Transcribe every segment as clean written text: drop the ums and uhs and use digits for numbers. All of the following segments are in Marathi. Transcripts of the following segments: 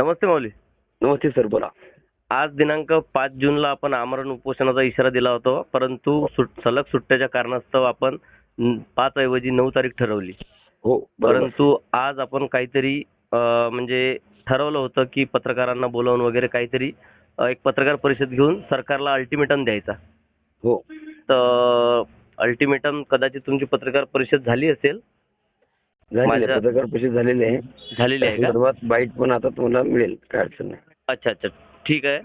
नमस्ते माऊली. नमस्ते सर, बोला. आज दिनांक 5 जूनला आपण आमरण उपोषणाचा इशारा दिला होता, परंतु सलग सुट्ट्याच्या कारणास्तव आपण 5 ऐवजी 9 तारीख ठरवली. हो, बरोबर. परंतु आज आपण काहीतरी म्हणजे ठरवलं होतं की पत्रकारांना बोलावून वगैरे काहीतरी एक पत्रकार परिषद घेऊन सरकारला अल्टिमेटम द्यायचा. हो, तर अल्टिमेटम कदाचित तुमची पत्रकार परिषद झाली असेल. झालेली आहे. पत्रकार परिषद झालेली आहे. झालेली आहे त्या का? संदर्भात बाईट पण आता तुम्हाला मिळेल, काय अडचण नाही. अच्छा अच्छा, ठीक आहे.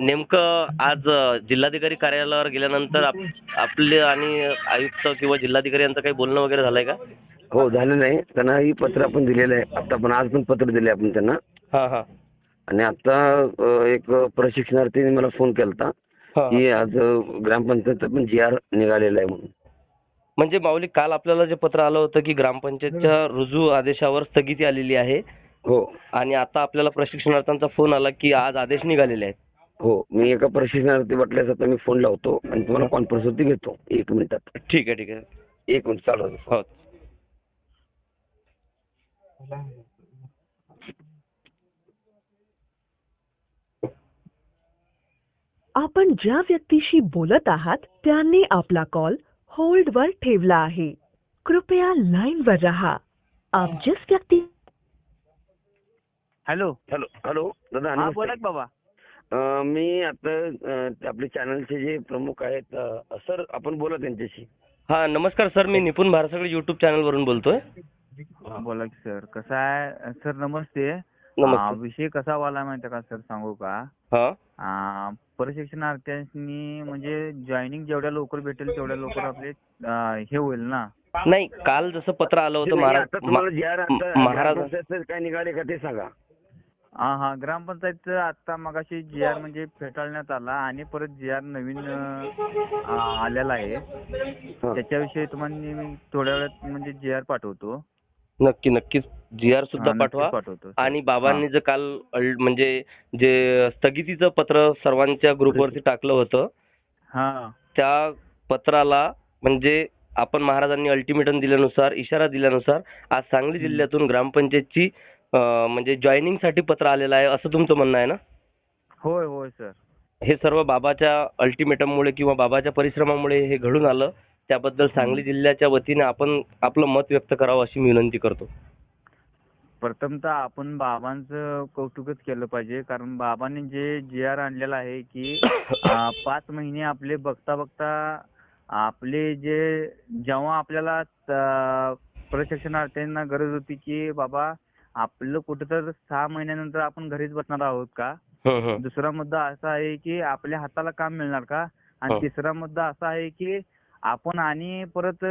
नेमकं आज जिल्हाधिकारी कार्यालयावर गेल्यानंतर आपले आणि आयुक्त किंवा जिल्हाधिकारी यांचं काही बोलणं वगैरे झालंय का? हो, झालेलं आहे. त्यांना ही पत्र आपण दिलेलं आहे. आता पण आज पण पत्र दिले आपण त्यांना. हा हा आणि आता एक प्रशिक्षणार्थीने मला फोन केलता हा. की आज ग्रामपंचायतचा पण GR निघालेला आहे म्हणून. म्हणजे माऊली, काल आपल्याला जे पत्र आलं होतं की ग्रामपंचायतच्या रुजू आदेशावर स्थगिती आलेली आहे, हो आणि आता आपल्याला प्रशिक्षणार्थ्यांचा फोन आला की आज आदेश निघालेले आहेत. हो, मी एका प्रशिक्षणार्थी वाटल्यास आता मी फोन लावतो आणि तुम्हाला कॉन्फरन्स वरती घेतो 1 मिनिटात. ठीक आहे ठीक आहे. 1 मिनिट चालू आहे. हो. आपण ज्या व्यक्तीशी बोलत आहात त्यांनी आपला कॉल होल्ड वर ठेवला आहे. कृपया लाइन वर रहा. आप जिस व्यक्ती हॅलो. हॅलो दादा, हा, नमस्ते. बोला की बाबा. मी आता आपले चॅनलचे जे प्रमुख आहेत सर, आपण बोला त्यांच्याशी. हा, नमस्कार सर, मी निपुण भारसगळे युट्यूब चॅनल वरून बोलतोय. बोला की सर, कसं आहे सर? नमस्ते. नमस्ते. विषय कसा वाला माहिती का सर, सांगू का? हा प्रशिक्षणार्थ्यांनी म्हणजे जॉईनिंग जेवढ्या लवकर भेटेल तेवढ्या लवकर आपले हे होईल ना. नाही, काल जसं पत्र आलं होतं आता तुम्हाला GR महाराज काय निघाले का ते सांगा. हा, ग्रामपंचायतचं आता मगाशी GR म्हणजे फेटाळण्यात आला आणि परत GR नवीन आलेला आहे. त्याच्याविषयी तुम्हाला मी थोड्या वेळात म्हणजे GR पाठवतो. नक्कीच GR सुद्धा नक्कीच पाठवा. पाठवतो. आणि बाबांनी जे काल म्हणजे जे स्थगितीचं पत्र सर्वांच्या ग्रुपवरती टाकलं होतं, हा, त्या पत्राला म्हणजे आपण महाराजांनी अल्टिमेटम दिल्यानुसार, इशारा दिल्यानुसार आज सांगली जिल्ह्यातून ग्रामपंचायतची म्हणजे जॉईनिंग साठी पत्र आलेलं आहे, असं तुमचं म्हणणं आहे ना? होय होय सर. हे सर्व बाबाच्या अल्टिमेटममुळे किंवा बाबाच्या परिश्रमामुळे हे घडून आलं. त्याबद्दल सांगली जिल्ह्याच्या वतीने आपण आपलं मत व्यक्त करावं अशी मी विनंती करतो. प्रथमतः आपण बाबांचं कौतुकच केलं पाहिजे, कारण बाबांनी जे GR आणलेलं आहे की 5 महिने आपले बघता बघता आपले जे जेव्हा आपल्याला प्रशिक्षणार्थींना गरज होती की बाबा आपलं कुठेतरी 6 महिन्यानंतर आपण घरीच बसणार आहोत का? दुसरा मुद्दा असा आहे की आपल्या हाताला काम मिळणार का? आणि तिसरा मुद्दा असा आहे की आपण आणि परत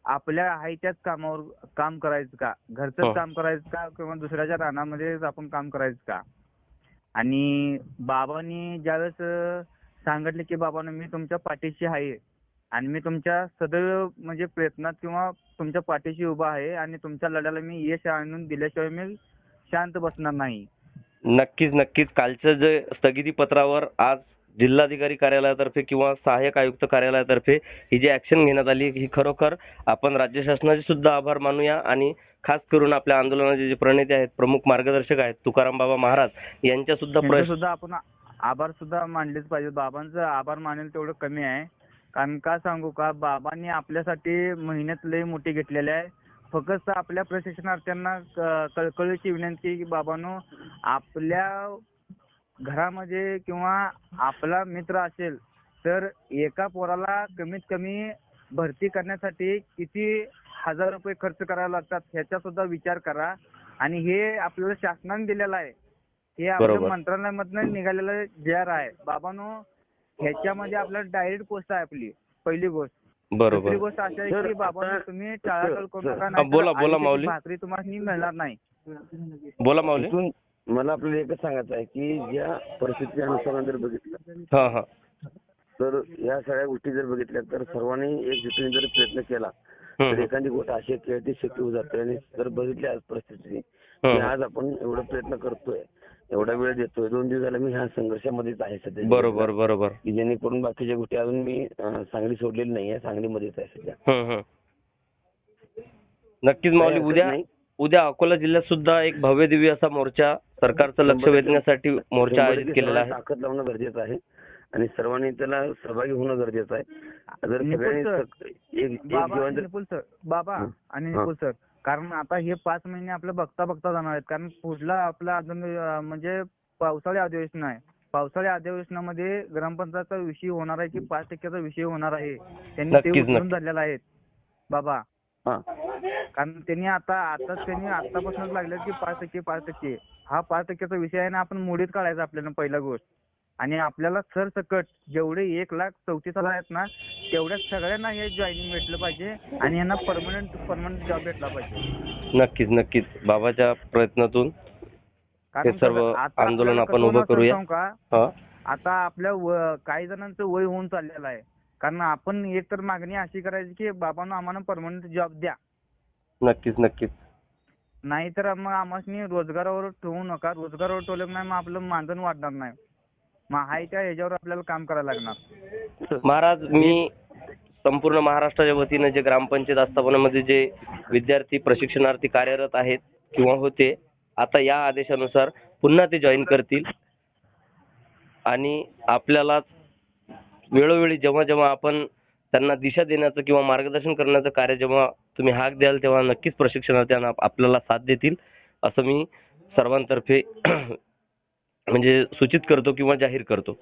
आपल्या आहे त्याच कामावर काम करायचं का? घरचंच काम करायचं का किंवा दुसऱ्याच्या रानामध्ये आपण काम करायचं का? आणि बाबांनी ज्यावेळेस सांगितले की बाबांनो, मी तुमच्या पाठीशी आहे आणि मी तुमच्या सदैव म्हणजे प्रयत्नात किंवा तुमच्या पाठीशी उभा आहे आणि तुमच्या लढ्याला मी यश आणून दिल्याशिवाय मी शांत बसणार नाही. नक्कीच कालचं जे स्थगिती पत्रावर आज जिल्हाधिकारी कार्यालयातर्फे किंवा सहाय्यक आयुक्त कार्यालयातर्फे ही जी ऍक्शन घेण्यात आली, ही खरोखर आपण राज्य शासनाचे सुद्धा आभार मानूया. आणि खास करून आपल्या आंदोलनाचे जे प्रणेते आहेत, प्रमुख मार्गदर्शक आहेत तुकाराम बाबा महाराज यांच्या सुद्धा आपण आभार सुद्धा मानलेच पाहिजे. बाबांचं आभार मानेल तेवढं कमी आहे. कारण का सांगू का, बाबांनी आपल्यासाठी मेहनत लई मोठी घेतलेली आहे. फक्त आपल्या प्रशिक्षणार्थ्यांना कळकळीची विनंती की बाबांनो, आपल्या घरामध्ये किंवा आपला मित्र असेल तर एका पोराला कमीत कमी भरती करण्यासाठी किती हजार रुपये खर्च करावे लागतात ह्याचा सुद्धा विचार करा. आणि हे आपल्याला शासनाने दिलेलं आहे, हे आपल्या मंत्रालयामधून निघालेलं GR आहे. बाबांनो, ह्याच्यामध्ये आपल्याला डायरेक्ट पोस्ट आहे आपली पहिली गोष्ट. दुसरी गोष्ट अशी आहे की बाबांनो, तुम्ही टाळाटाळ करू नका. बोला माऊली. भाकरी तुम्हाला मिळणार नाही. बोला माऊली. मला आपल्याला एकच सांगायचं आहे की ज्या परिस्थिती अनुसार जर बघितलं तर या सगळ्या गोष्टी जर बघितल्या तर सर्वांनी एकजुटीने जर प्रयत्न केला तर एखादी गोष्ट अशी ती शक्य होऊ जाते. आणि जर बघितली आज परिस्थिती, आज आपण एवढा प्रयत्न करतोय, एवढा वेळ देतोय, 2 दिवस झाला मी ह्या संघर्षामध्येच आहे सध्या. बरोबर. की जेणेकरून बाकीच्या गोष्टी अजून मी सांगली सोडलेली नाहीये, सांगलीमध्येच आहे सध्या. नक्कीच माऊली, उद्या उद्या अकोला जिल्ह्यात सुद्धा एक भव्य दिव्य असा मोर्चा, सरकारचं लक्ष वेधण्यासाठी मोर्चा आयोजित केलेला आहे. ताकद लावणं गरजेचं आहे आणि सर्वांनी त्याला सहभागी होणं गरजेचं आहे. जर सगळ्यांनी एक बाबा जीवन निपुल सर, बाबा आणि हा. निपुल सर, कारण आता हे 5 महिने आपलं बघता जाणार आहेत. कारण पुढला आपला अजून म्हणजे पावसाळी अधिवेशन आहे. पावसाळी अधिवेशनामध्ये ग्रामपंचायतचा विषय होणार आहे की 5% चा विषय होणार आहे. त्यांनी ते नक्कीच, उचलून नक्कीच. धरलेला आहे बाबा. हा. कारण त्यांनी आतापासूनच लागले की 5% हा 5%चा विषय आहे ना, आपण मोडीत काढायचा आपल्याला पहिला गोष्ट. आणि आपल्याला सरसकट जेवढे 1,34,000 आहेत ना, तेवढ्या सगळ्यांना हे जॉईनिंग भेटलं पाहिजे आणि यांना परमनंट जॉब भेटला पाहिजे. नक्कीच बाबाच्या प्रयत्नातून हे कारण सर्व आता आंदोलन आपल्याला आपण कसं उभं होणार सर करूया. सांगू का? हा. आता आपल्या काही जणांचं वय होऊन चाललेलं आहे. कारण आपण एक तर मागणी अशी करायची की बाबांनो आम्हाला परमनंट जॉब द्या, नक्कीच. नाहीतर मग आम्हाला रोजगारावर ठेवू नका. रोजगारावर ठेवलं नाही मग आपलं मानधन वाढणार नाही. मग हाय त्या ह्याच्यावर आपल्याला काम करायला लागणार. महाराज, मी संपूर्ण महाराष्ट्राच्या वतीने जे ग्रामपंचायत आस्थापनामध्ये जे विद्यार्थी प्रशिक्षणार्थी कार्यरत आहेत किंवा होते, आता या आदेशानुसार पुन्हा ते जॉईन करतील आणि आपल्याला वेळोवेळी जेव्हा आपण त्यांना दिशा देण्याचं किंवा मार्गदर्शन करण्याचं कार्य जेव्हा तुम्ही हाक द्याल तेव्हा नक्कीच प्रशिक्षणार्थी आपल्याला साथ देतील असं मी सर्वांतर्फे म्हणजे सूचित करतो किंवा जाहीर करतो.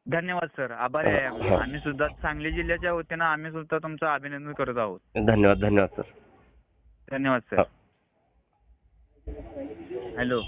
धन्यवाद सर, आभारी आहे आम्ही. हा. आम्ही सुद्धा सांगली जिल्ह्याच्या वतीनं आम्ही सुद्धा तुमचं अभिनंदन करत आहोत. धन्यवाद सर. धन्यवाद सर. हा. हॅलो.